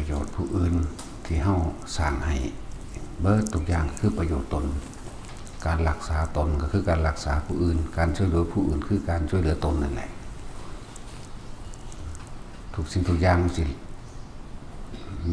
ประโยชน์ผู้อื่นที่เฮาสร้างให้เบิดทุกอย่างคือประโยชน์ตนการรักษาตนก็คือการรักษาผู้อื่นการช่วยเหลือผู้อื่นคือการช่วยเหลือตนนั่นแหละทุกสิ่งทุกอย่างสิ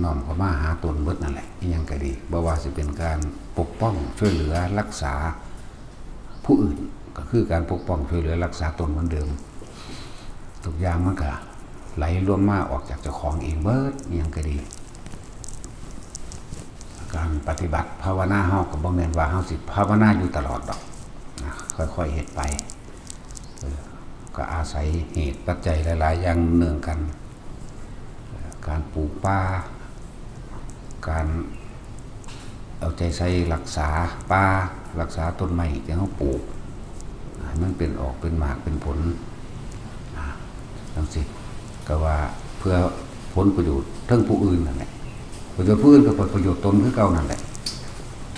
น้อมเข้ามาหาตนเบิดนั่นแหละยังก็ดีบ่ว่าสิเป็นการปกป้องช่วยเหลือรักษาผู้อื่นก็คือการปกป้องช่วยเหลือรักษาตนเหมือนเดิมทุกอย่างมันก็ไหลรวมมาออกจากเจ้าของเองเบิดยังก็ดีการปฏิบัติภาวนาเฮาก็บ่แม่นว่าเฮาสิภาวนาอยู่ตลอดดอกนะค่อยๆเฮ็ดไปก็อาศัยเหตุปัจจัยหลายๆอย่างเนื่องกันการปลูกป่าการเอาใจใส่รักษาป่ารักษาต้นไม้ที่เฮาปลูกให้มันเป็นออกเป็นหมากเป็นผลจังซี่ก็ว่าเพื่อผลประโยชน์ทั้งผู้อื่นนั่นแหละประโยชน์ผู้อื่นก็ประโยชน์ตนคือเก่านั่นแหละ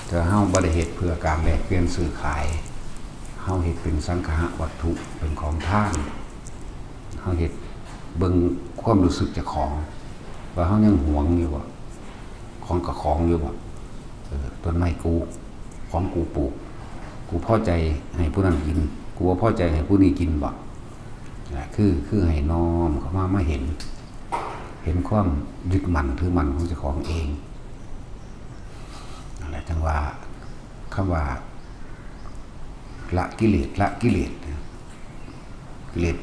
แต่เฮาบ่ได้เฮ็ดเพื่อการแลกเปลี่ยนซื้อขายเฮาเฮ็ดเป็นสังฆะวัตถุเป็นของทานเฮาเฮ็ดเบิ่งความรู้สึกเจ้าของว่าเฮายังหวงอยู่บ่ของกับของอยู่บ่ต้นไม้กูของกูปลูกกูพอใจให้ผู้นั้นกินกูบ่พอใจให้ผู้นี้กินบ่คือให้น้อมเข้ามาเห็นความยึดมั่นถือมั่นของเจ้าของเองนั่นแหละจังว่าคำว่าละกิเลสกิเลส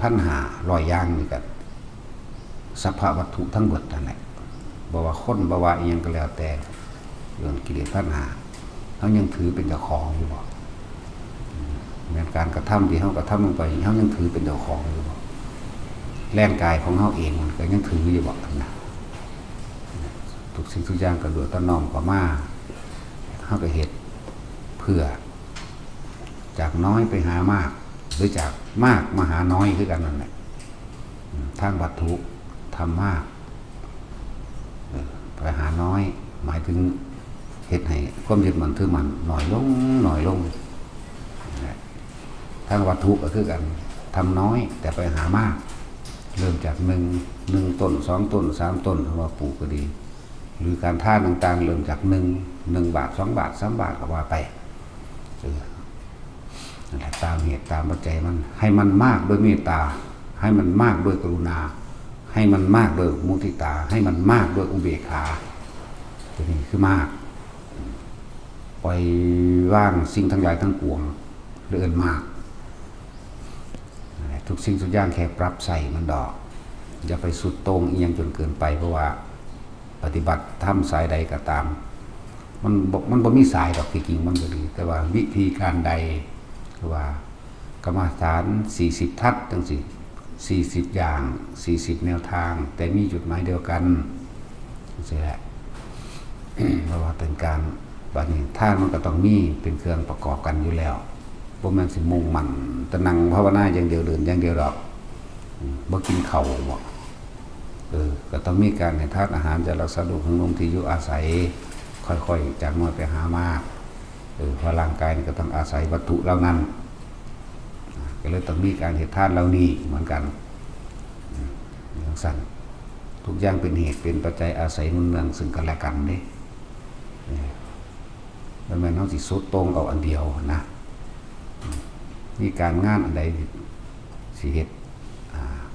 1,500อย่างนี่ก็สัพพะวัตถุทั้งหมดนั่นแหละบ่ว่าคนบ่ว่าอีหยังก็แล้วแต่เรื่องกิเลส1,500เฮายังถือเป็นเจ้าของอยู่บ่แม้การกระทำที่เฮากระทำลงไปเฮายังถือเป็นเจ้าของอยู่บ่แรงกายของเฮาเองมันก็ยังถืออยู่บ่นะทุกสิ่งทุกอย่างก็โดยตน้อมเข้ามาเฮาก็เฮ็ดเพื่อจากน้อยไปหามากหรือจากมากมาหาน้อยคือกันนั่นแหละทางวัตถุทำมากไปหาน้อยหมายถึงเฮ็ดให้ความยึดมั่นถือมั่นน้อยลงทางวัตถุก็คือกันทำน้อยแต่ไปหามากเริ่มจาก1ต้น2ต้น3ต้นว่าปลูกก็ดีหรือการท่าต่างๆเริ่มจาก1บาท2บาท3บาทก็ว่าไปนั่นแหละตามเหตุตามปัจจัยมันให้มันมากด้วยเมตตาให้มันมากด้วยกรุณาให้มันมากด้วยมุทิตาให้มันมากด้วยอุเบกขาตัวนี้คือมากปล่อยว่างสิ่งทั้งหลายทั้งปวงเลื่อนมากทุกสิ่งทุกอย่างแค่ปรับใส่มันดอกอย่าไปสุดโต่งเอียงจนเกินไปเพราะว่าปฏิบัติทำสายใดก็ตามมันบ่มีสายดอกจริงๆมันก็ดีแต่ว่าวิธีการใดคือว่ากรรมฐาน40ทัศน์จังซี่40อย่าง40แนวทางแต่มีจุดหมายเดียวกันจังซี่แหละ เพราะว่าเป็นการบัดนี้ท่านมันก็ต้องมีเป็นเครื่องประกอบกันอยู่แล้วบ่แม่นสิมุ่งมั่นแต่นั่งภาวนาอย่างเดียวเดินอย่างเดียวดอกบ่กินข้าวบ่ก็ต้องมีการให้ทานอาหารจะรักษาโรคของลมที่อยู่อาศัยค่อยๆจากน้อยไปหามากเพราะร่างกายนี่ก็ต้องอาศัยวัตถุเหล่านั้นก็เลยต้องมีการเฮ็ดทานเหล่านี้เหมือนกันอย่างสั้นทุกอย่างเป็นเหตุเป็นปัจจัยอาศัยหนุนเนืองซึ่งกันและกันเด้แล้วแม่นเฮาสิสุดตรงเอาอันเดียวนะมีการงานอันใดสิเฮ็ด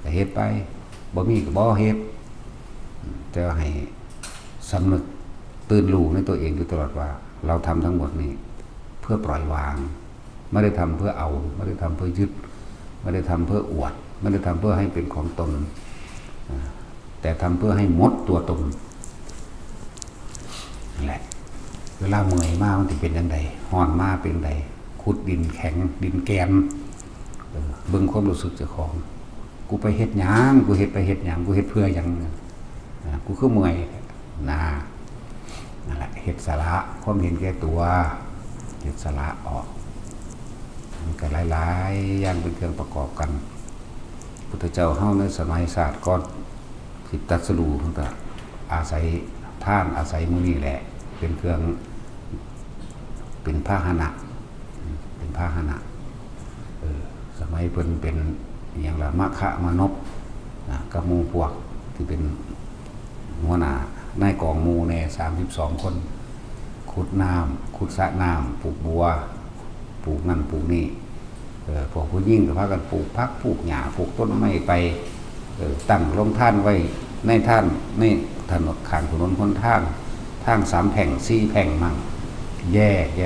ก็เฮ็ดไปบ่มีก็บ่เฮ็ดแต่ให้สำนึกตื่นรู้ในตัวเองอยู่ตลอดว่าเราทำทั้งหมดนี้เพื่อปล่อยวางไม่ได้ทำเพื่อเอาไม่ได้ทำเพื่อยึดไม่ได้ทำเพื่ออวดไม่ได้ทำเพื่อให้เป็นของตนแต่ทำเพื่อให้หมดตัวตนนั่นแหละเวลาเมื่อยมากมันจะเป็นยังไงห่อนมากเป็นยังไงขุดดินแข็งดินแกนเบิ่งความรู้สึกเจ้าของกูไปเฮ็ดหยังกูเฮ็ดไปเฮ็ดหยังกูเฮ็ดเพื่อหยังกูคือเมื่อยนั่นแหละเฮ็ดสาระความเห็นแก่ตัวเฮ็ดสาระออกมันก็หลายๆอย่างเป็นเครื่องประกอบกันพุทธเจ้าเฮาในสมัยศาสตร์ก่อนที่ตรัสรู้ตั้งแต่อาศัยท่านอาศัยมื้อนี้แหละเป็นเครื่องเป็นพาหนะสมัยเพิ่นเป็นอย่างละมะคะมะนบกับหมู่พวกที่เป็นหัวหน้า นายกองหมู่แน่32 คนขุดน้ำขุดสระน้ำปลูกบัวปลูกนั่นปลูกนี่พวกผู้ยิ่งก็พากันปลูกพักปลูกหญ้าปลูกต้นไม้ไปตั้งโรงท่านไว้ในท่านในถนนข้างถนนคนทาง3 แผ่ง4 แผ่งมั่งแย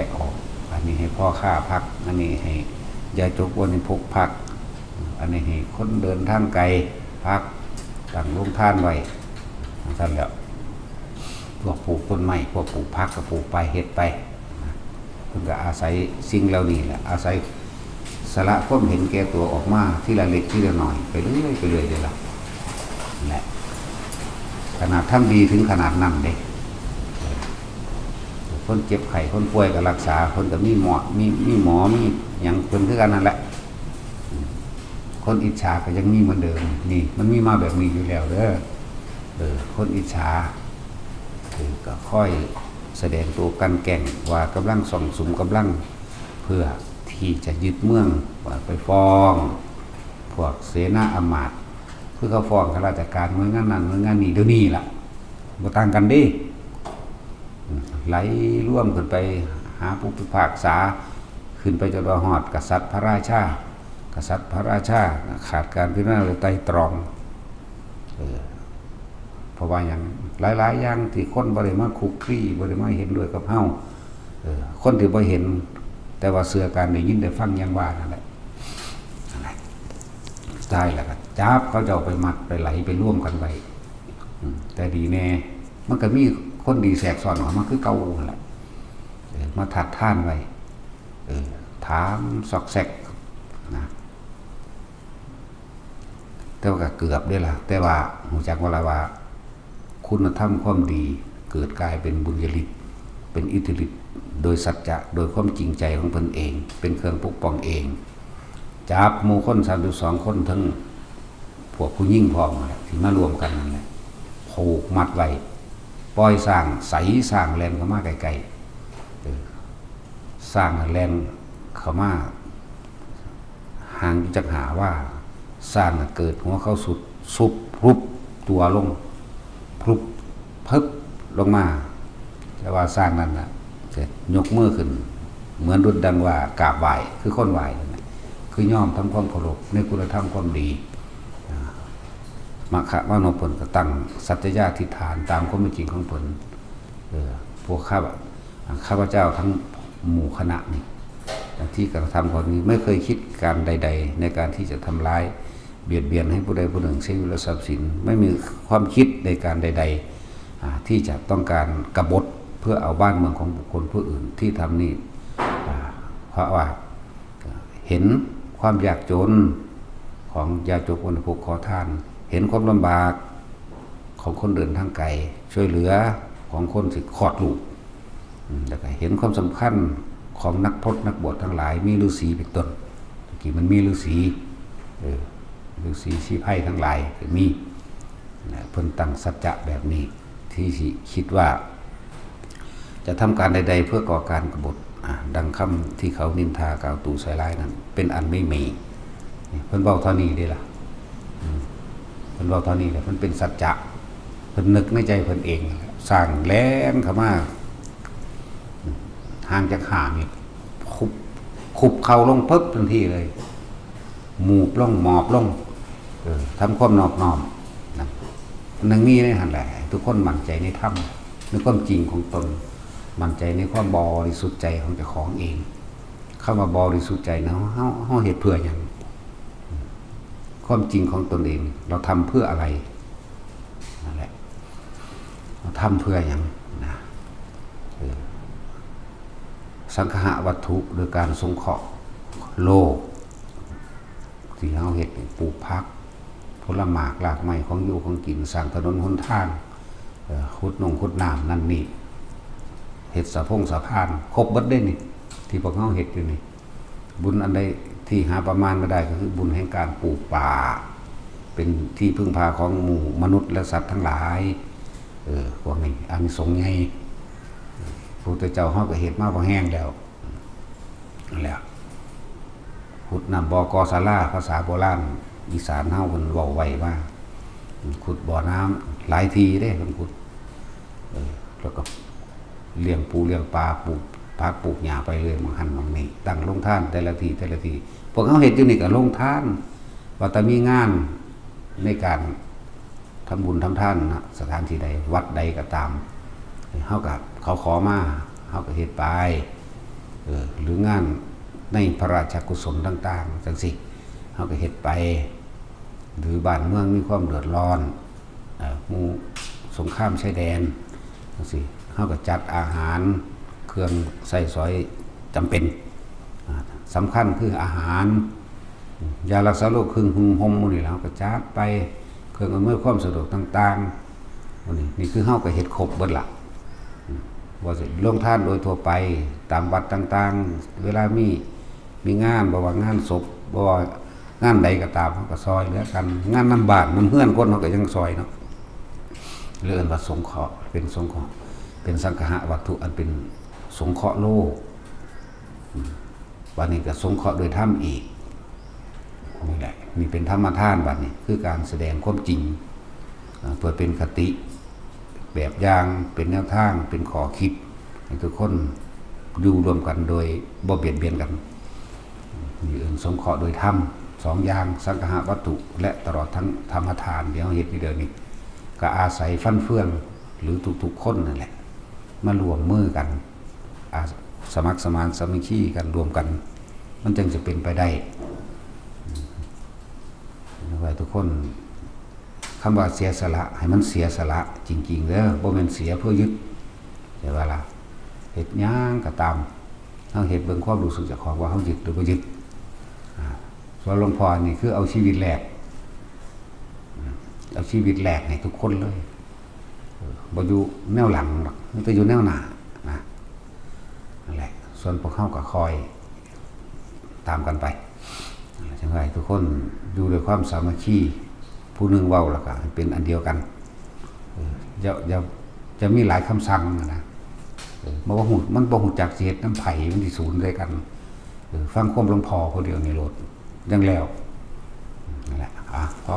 กออกอันนี้ให้พ่อค้าพักอันนี้ให้ยายจกบริโภคพักอันนี้ให้คนเดินทางไกลพักตั้งโรงท่านไว้ท่านแล้วพวกปลูกต้นไม้พวกปลูกพักก็ปลูกไปเฮ็ดไปเพิ่นก็อาศัยสิ่งเหล่านี้แหละอาศัยสละความเห็นแก่ตัวออกมาที่ละเล็กที่ละน้อยไปเรื่อยเด้ล่ะแหละขนาดทำดีถึงขนาดนั้นเด้คนเจ็บไข้คนป่วยก็รักษาคนก็มีหมอมีหยังเพิ่นคือกันนั่นแหละคนอิจฉาก็ยังมีเหมือนเดิมนี่มันมีมาแบบนี้อยู่แล้วเด้อคนอิจฉาก็ค่อยแสดงตัวกันแก่งว่ากำลังส่องสุมกำลังเพื่อที่จะยึดเมืองว่าไปฟ้องพวกเสนาอำมาตย์เพื่อเขาฟ้องข้าราชการเมืองนั้นเมืองนี้เดี๋ยวนี้ล่ะบ่ต่างกันดิไหลร่วมขึ้นไปหาผู้พิพากษาขึ้นไปจนฮอดกษัตริย์พระราชขาดการพิจารณาไตร่ตรองเพราะว่าอย่างหลายอย่างที่คนบ่ได้มาคุกคีบ่ได้มาเห็นด้วยกับเฮาคนที่บ่เห็นแต่ว่าเสื่อการได้ยินได้ฟังอย่างว่านั่นแหละตายแล้วก็จับเขาจะเอาไปมัดไปไหลไปร่วมกันไว้แต่ดีแน่มันก็มีคนดีแสกซ้อนออกมาคือเก่าแหละมาถัดท่านไว้ถามซอกแซกนะแต่ว่าเกือบได้ละแต่ว่าหูจักว่าคุณธรรมความดีเกิดกลายเป็นบุญญาฤทธิ์เป็นอิทธิฤทธิ์โดยสัจจะโดยความจริงใจของตนเองเป็นเครื่องปกป้องเองจับหมู่คน32 คนทั้งพวกผู้ยิ่งพร้อมที่มารวมกันนั่นแหละผูกมัดไว้ปล่อยสร้างใสสร้างแลนเข้ามาไกลๆสร้างแลนเข้ามาห่างจากหาว่าสร้างเกิดหัวเข้าสุดซุบรุบตัวลงพรุบพึบลงมาแต่ว่าสร้างนั้นนะเสร็จยกมือขึ้นเหมือนรุดดังว่ากราบไหว้คือคนไหว้คือย่อมทำความเคารพในคุณธรรมความดีมคะมโนผลก็ตั้งสัจญาธิฐานตามความเป็นจริงของผลพวกข้าพเจ้าทั้งหมู่คณะนี่ที่กระทำคนนี้ไม่เคยคิดการใดๆในการที่จะทำร้ายเบียดเบียนให้ผู้ใดผู้หนึ่งเสียชีวิตและทรัพย์สินไม่มีความคิดในการใดๆที่จะต้องการกบฏเพื่อเอาบ้านเมืองของบุคคลผู้อื่นที่ทำนี่เพราะว่าเห็นความยากจนของยาจกวรรณภพขอทานเห็นความลำบากของคนเดินทางไกลช่วยเหลือของคนสิคลอดลูกแล้วก็เห็นความสำคัญของนักพรตนักบวชทั้งหลายมีฤาษีเป็นต้นเมื่อกี้มันมีฤาษีชีไพ่ทั้งหลายก็มีเพิ่นตั้งสัจจะแบบนี้ที่คิดว่าจะทำการใดๆเพื่อก่อการกบฏดังคำที่เขานินทากล่าวตู่ใส่ร้ายนั้นเป็นอันไม่มีเพิ่นเว้าเท่านี้ได้ล่ะเพิ่นเว้าเท่านี้แหละเพิ่นเป็นสัจจะเพิ่นนึกในใจเพิ่นเองสร้างแล่นเข้ามาห่างจากหานี่คุบเข่าลงปึ๊บทันทีเลยหมูบลงหมอบลงทำความนอบน้อมนะนั่งมีในหันแหละทุกคนมั่นใจในธรรมในความจริงของตนมั่นใจในความบริสุทธิ์ใจของเจ้าของเองเข้ามาบริสุทธิ์ใจนะเฮาเหตุเพื่ออย่างความจริงของตนเองเราทำเพื่ออะไรนั่นแหละเราทำเพื่ออย่างนะสังฆะวัตถุโดยการสงเคราะห์โลกที่เฮาเฮ็ดปลูกผักผลไม้รากไม้ของอยู่ของกินสร้างถนนหนทางขุดน้ำนั่นนี่เฮ็ดสะพานครบเบิดได้นี่ที่พวกเฮาเฮ็ดอยู่นี่บุญอันใดที่หาประมาณไม่ได้ก็คือบุญแห่งการปลูกป่าเป็นที่พึ่งพาของหมู่มนุษย์และสัตว์ทั้งหลายพวกนี้อานิสงส์ใหญ่พระพุทธเจ้าเฮาก็เฮ็ดมาบ่แห้งแล้วนั่นแหละขุดน้ำบ่อกอศาลาภาษาโบราณอีสานเฮาเพิ่นเว้าไว้ว่าขุดบ่อน้ำหลายทีเด้เพิ่นขุด แล้วก็เลี้ยงปูเลี้ยงปลาปลูกผักปลูกหญ้าไปเลยบางหันบางนี่ตั้งโรงทานแต่ละทีพวกเขาเฮ็ดอยู่นี่ก็โรงทานว่าแต่มีงานในการทำบุญทำทานนะสถานที่ใดวัดใดก็ตามเฮาก็เขาขอมาเฮาก็เฮ็ดไปหรืองานในพระราชกุศลต่างๆจังซี่เฮาก็เฮ็ดไปหรือบ้านเมืองมีความเดือดร้อนหมู่สงครามชายแดนจังซี่เฮาก็จัดอาหารเครื่องใช้สอยจำเป็นสำคัญคืออาหารยารักษาโรคเครื่องหุงห่มหมู่นี่เราก็จัดไปเครื่องอำนวยความสะดวกต่างๆนี่คือเฮาก็เฮ็ดครบเบิดล่ะว่าสิลงทานโดยทั่วไปตามวัดต่างๆเวลามีงานบ่ว่างานศพบ่ว่างานใดก็ตามเฮาก็ซอยเหลือกันงานนำบ้านนำเฮือนคนเฮาก็ยังซอยเนาะเรื่องว่าสงเคราะห์เป็นสงเคราะห์เป็นสังฆะวัตถุอันเป็นสงเคราะห์โลกวันนี้ก็สงเคราะห์โดยธรรมอีกนี่แหละนี่เป็นธรรมทานบัดนี้คือการแสดงความจริงเพื่อเป็นคติแบบอย่างเป็นแนวทางเป็นข้อคิดให้ทุกคนอยู่รวมกันโดยบ่เบียดเบียนกันนี่สงเคราะห์โดยธรรมสองอย่างสังฆะวัตถุและตลอดทั้งธรรมทานเดี๋ยวเฮ็ดนี่เดี๋ยวนี้ก็อาศัยฟันเฟืองหรือทุกๆคนนั่นแหละมารวมมือกันสมัครสมานสามัคคีกันรวมกันมันจึงจะเป็นไปได้ไว้ทุกคนคำว่าเสียสละให้มันเสียสละจริงๆเด้อบ่แม่นเสียเพื่อยึดแต่ว่าล่ะเฮ็ดหยังก็ตามเฮาเฮ็ดเบิ่งความรู้สึกเจ้าของว่าเฮายึดหรือบ่ยึดส่วนหลวงพ่อนี่คือเอาชีวิตแลกเอาชีวิตแลกให้ทุกคนเลยบ่อยู่แนวหลังหรอกมันจะอยู่แนวหน้านะนั่นแหละส่วนพวกเขาก็คอยตามกันไปจังไรทุกคนอยู่ด้วยความสามัคคีผู้หนึ่งเว้าแล้วก็เป็นอันเดียวกันจะมีหลายคำสั่งนะมันบ่หูจักเสียดน้ำไผ่มันที่ศูนย์ด้วยกันฟังความหลวงพ่อคนเดียวในรถยังแล้วนั่นแหละพอ